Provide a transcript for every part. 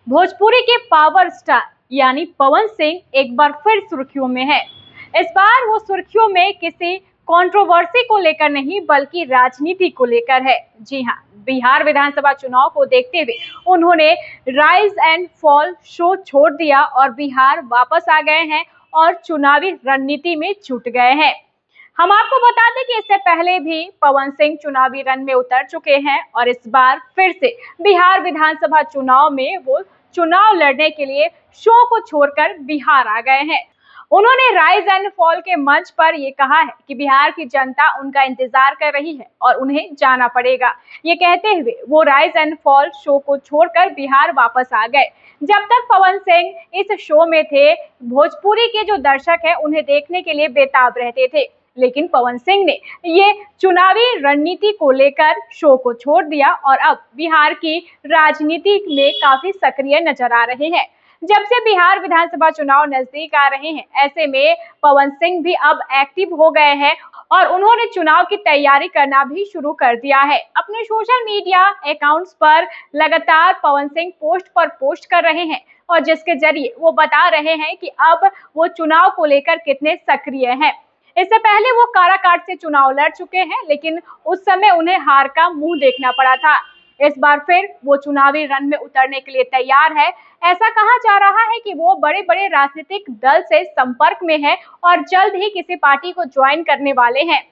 भोजपुरी के power star यानी पवन सिंह एक बार फिर सुर्खियों में है। इस बार वो सुर्खियों में किसी कंट्रोवर्सी को लेकर नहीं बल्कि राजनीति को लेकर है। जी हाँ, बिहार विधानसभा चुनाव को देखते हुए उन्होंने राइज एंड फॉल शो छोड़ दिया और बिहार वापस आ गए हैं और चुनावी रणनीति में जुट गए हैं। हम आपको बता दें कि इससे पहले भी पवन सिंह चुनावी रण में उतर चुके हैं और इस बार फिर से बिहार विधानसभा चुनाव में वो चुनाव लड़ने के लिए शो को छोड़कर बिहार आ गए हैं। उन्होंने राइज एंड फॉल के मंच पर ये कहा है कि बिहार की जनता उनका इंतजार कर रही है और उन्हें जाना पड़ेगा। ये कहते हुए वो राइज एंड फॉल शो को छोड़कर बिहार वापस आ गए। जब तक पवन सिंह इस शो में थे, भोजपुरी के जो दर्शक हैं उन्हें देखने के लिए बेताब रहते थे, लेकिन पवन सिंह ने ये चुनावी रणनीति को लेकर शो को छोड़ दिया और अब बिहार की राजनीति में काफी सक्रिय नजर आ रहे हैं। जब से बिहार विधानसभा चुनाव नजदीक आ रहे हैं, ऐसे में पवन सिंह भी अब एक्टिव हो गए हैं और उन्होंने चुनाव की तैयारी करना भी शुरू कर दिया है। अपने सोशल मीडिया अकाउंट्स पर लगातार पवन सिंह पोस्ट पर पोस्ट कर रहे हैं और जिसके जरिए वो बता रहे हैं कि अब वो चुनाव को लेकर कितने सक्रिय हैं। इससे पहले वो काराकाट से चुनाव लड़ चुके हैं, लेकिन उस समय उन्हें हार का मुंह देखना पड़ा था। इस बार फिर वो चुनावी रण में उतरने के लिए तैयार है। ऐसा कहा जा रहा है कि वो बड़े बड़े राजनीतिक दल से संपर्क में है और जल्द ही किसी पार्टी को ज्वाइन करने वाले हैं।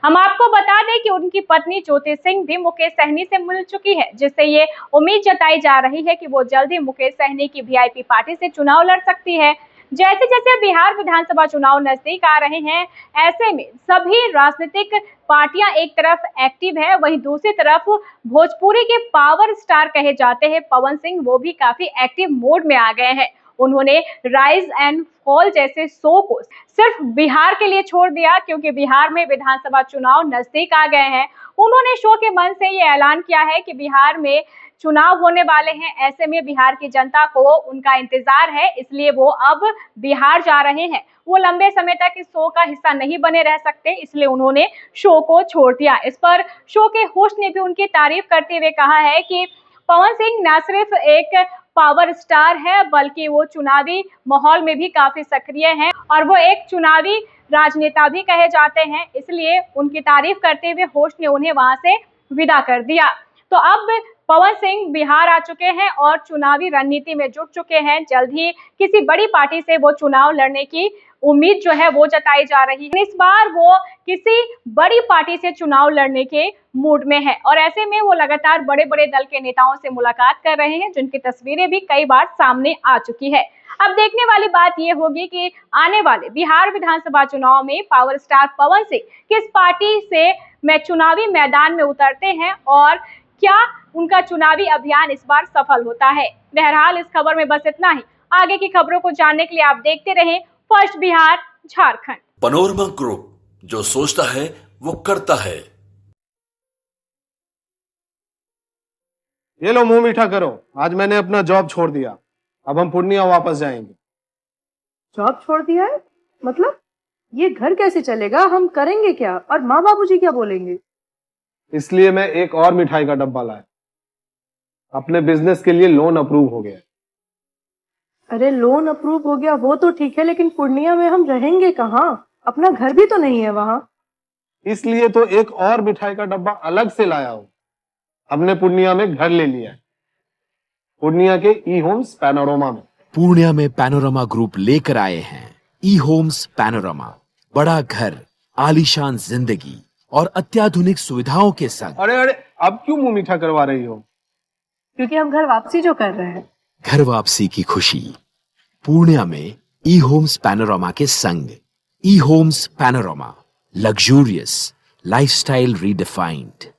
हम आपको बता दें कि उनकी पत्नी ज्योति सिंह भी मुकेश सहनी से मिल चुकी है, जिससे ये उम्मीद जताई जा रही है कि वो जल्द ही मुकेश सहनी की वीआईपी पार्टी से चुनाव लड़ सकती है। जैसे जैसे बिहार विधानसभा चुनाव नजदीक आ रहे हैं, ऐसे में सभी राजनीतिक पार्टियां एक तरफ एक्टिव है, वहीं दूसरी तरफ भोजपुरी के पावर स्टार कहे जाते हैं पवन सिंह, वो भी काफी एक्टिव मोड में आ गए हैं। उन्होंने राइज एंड फॉल जैसे शो को सिर्फ बिहार के लिए छोड़ दिया, क्योंकि बिहार में विधानसभा चुनाव नजदीक आ गए हैं। उन्होंने शो के मंच से ये ऐलान किया है कि बिहार में चुनाव होने वाले हैं, ऐसे में बिहार की जनता को उनका इंतजार है, इसलिए वो अब बिहार जा रहे हैं। वो लंबे समय तक इस शो का हिस्सा नहीं बने रह सकते, इसलिए उन्होंने शो को छोड़ दिया। इस पर शो के होस्ट ने भी उनकी तारीफ करते हुए कहा है कि पवन सिंह न सिर्फ एक पावर स्टार है, बल्कि वो चुनावी माहौल में भी काफी सक्रिय हैं और वो एक चुनावी राजनेता भी कहे जाते हैं, इसलिए उनकी तारीफ करते हुए होस्ट ने उन्हें वहां से विदा कर दिया। तो अब पवन सिंह बिहार आ चुके हैं और चुनावी रणनीति में जुट चुके हैं। जल्द ही किसी बड़ी पार्टी से वो चुनाव लड़ने की उम्मीद जो है वो जताई जा रही है। इस बार वो किसी बड़ी पार्टी से चुनाव लड़ने के मूड में है और ऐसे में वो लगातार बड़े बड़े दल के नेताओं से मुलाकात कर रहे हैं, जिनकी तस्वीरें भी कई बार सामने आ चुकी है। अब देखने वाली बात ये होगी कि आने वाले बिहार विधानसभा चुनाव में पावर स्टार पवन सिंह किस पार्टी से चुनावी मैदान में उतरते हैं और क्या उनका चुनावी अभियान इस बार सफल होता है। बहरहाल इस खबर में बस इतना ही। आगे की खबरों को जानने के लिए आप देखते रहें first Bihar Jharkhand. Panorama group, जो सोचता है वो करता है। ये लो मुंह मीठा करो, आज मैंने अपना जॉब छोड़ दिया, अब हम पूर्णिया वापस जाएंगे। जॉब छोड़ दिया है? मतलब ये घर कैसे चलेगा? हम करेंगे क्या और माँ बाबूजी क्या बोलेंगे? इसलिए मैं एक और मिठाई का डब्बा लाया। अपने बिजनेस के लिए लोन अप्रूव हो गया। अरे लोन अप्रूव हो गया वो तो ठीक है, लेकिन पूर्णिया में हम रहेंगे कहाँ? अपना घर भी तो नहीं है वहाँ। इसलिए तो एक और मिठाई का डब्बा अलग से लाया हूँ। हमने पूर्णिया में घर ले लिया है, पूर्णिया के ई होम्स पैनोरमा में। पूर्णिया में पैनोरमा ग्रुप लेकर आए हैं ई होम्स पैनोरमा। बड़ा घर, आलीशान जिंदगी और अत्याधुनिक सुविधाओं के संग। अरे अरे, अब क्यों मुंह मीठा करवा रही हो? क्योंकि हम घर वापसी जो कर रहे हैं। घर वापसी की खुशी पूर्णिया में ई होम्स पैनोरमा के संग। ई homes panorama, luxurious lifestyle redefined.